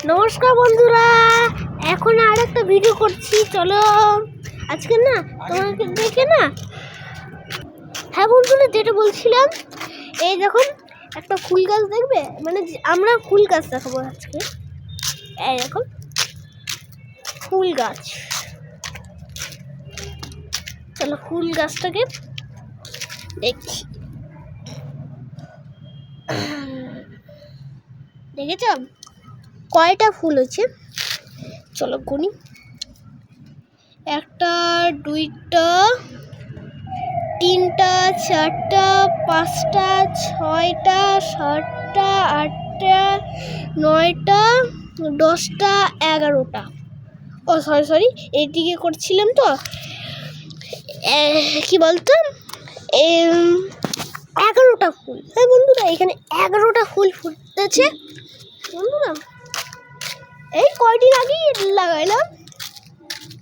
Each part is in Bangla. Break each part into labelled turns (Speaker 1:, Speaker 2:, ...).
Speaker 1: নমস্কার বন্ধুরা, এখন আর একটা ভিডিও করছি। চলো আজকে না তোমাকে দেখে না, হ্যাঁ বন্ধুরা যেটা বলছিলাম, এই দেখুন একটা ফুল গাছ দেখবে, মানে আমরা ফুল গাছ দেখাবো আজকে। এই দেখুন ফুল গাছ, চলো ফুল গাছটাকে দেখছি। দেখেছ কয়টা ফুল হয়েছে? চলো গুনি, একটা, দুইটা, তিনটা, চারটা, পাঁচটা, ছয়টা, সাতটা, আটটা, নয়টা, 10টা, 11টা। ও সরি এইদিকে করছিলাম তো, কি বলতো, 11টা ফুল। হ্যাঁ বন্ধুরা, এখানে 11টা ফুল ফুটেছে বন্ধুরা। এই কয়দিন আগেই লাগাইলাম,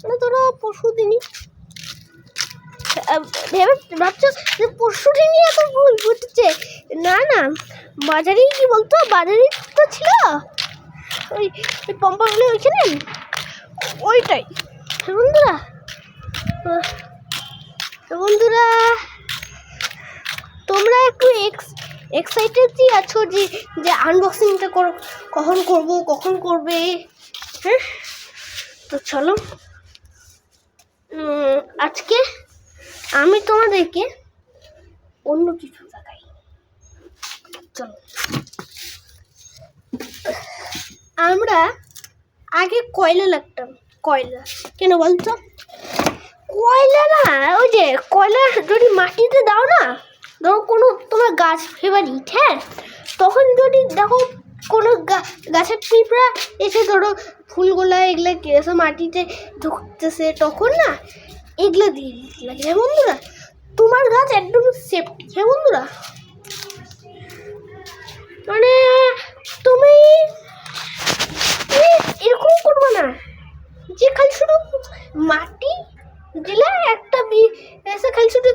Speaker 1: মানে তোরা পরশু দিনই ভাবছো যে পরশু দিনই এত ফুল ফুটেছে। না না, বাজারেই কি বলতো, বাজারেই তো ছিল ওই পম্পাগুলো ওইখানে, ওইটাই বন্ধুরা। বন্ধুরা তোমরা একটু এক্সাইটেড আছো যে আনবক্সিংটা কখন করবে? হ্যাঁ তো চলো, আজকে আমি তোমাদেরকে অন্য কিছু দেখাই। চলো, আমরা আগে কয়লা লাগতাম। কয়লা কেন বলতো? কয়লা না, ওই যে কয়লা যদি মাটিতে দাও না, ধরো কোনো তোমার গাছ ফেভারিট, হ্যাঁ, তখন যদি দেখো কোনো গাছের পিঁপড়া এসে ধরো ফুলগুলা এগুলা এসে মাটিতে ঢুকতেছে, তখন না এগুলা দিয়ে দিতে লাগে। হ্যাঁ বন্ধুরা, তোমার গাছ একদম সেফটি। হ্যাঁ বন্ধুরা, মানে তুমি এরকম করবে না যে খালি শুধু মাটি দিলে, একটা এসে খালি শুধু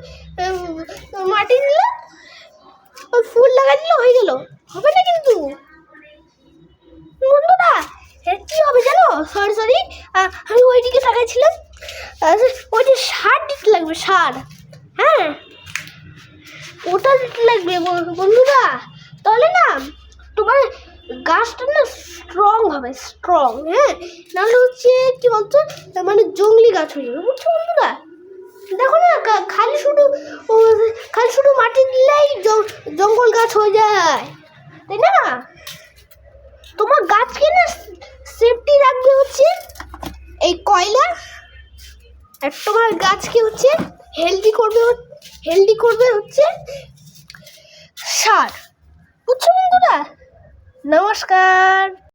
Speaker 1: মাটি দিলে, ওই ফুল লাগা দিলে হয়ে গেল, হবে না কিন্তু বন্ধুরা। কি হবে জানো? সরি আমি ওইদিকে তাকাইছিলাম, ওইটা সার দিতে লাগবে, সার। হ্যাঁ ওটা দিতে লাগবে বন্ধুরা, তাহলে না তোমার গাছটা না স্ট্রং হবে, স্ট্রং। হ্যাঁ, নাহলে হচ্ছে কি বলতো, মানে জঙ্গলি গাছ হয়ে যাবে, বুঝছো বন্ধুরা। দেখো না খালি শুধু মাটি দিলেই জঙ্গল গাছ হয়ে যায়, তাই না? তোমার গাছকে না সেফটি রাখবে হচ্ছে এই কয়লা, আর তোমার গাছকে হচ্ছে হেলদি করবে হচ্ছে সার, বুঝছো বন্ধুরা। নমস্কার।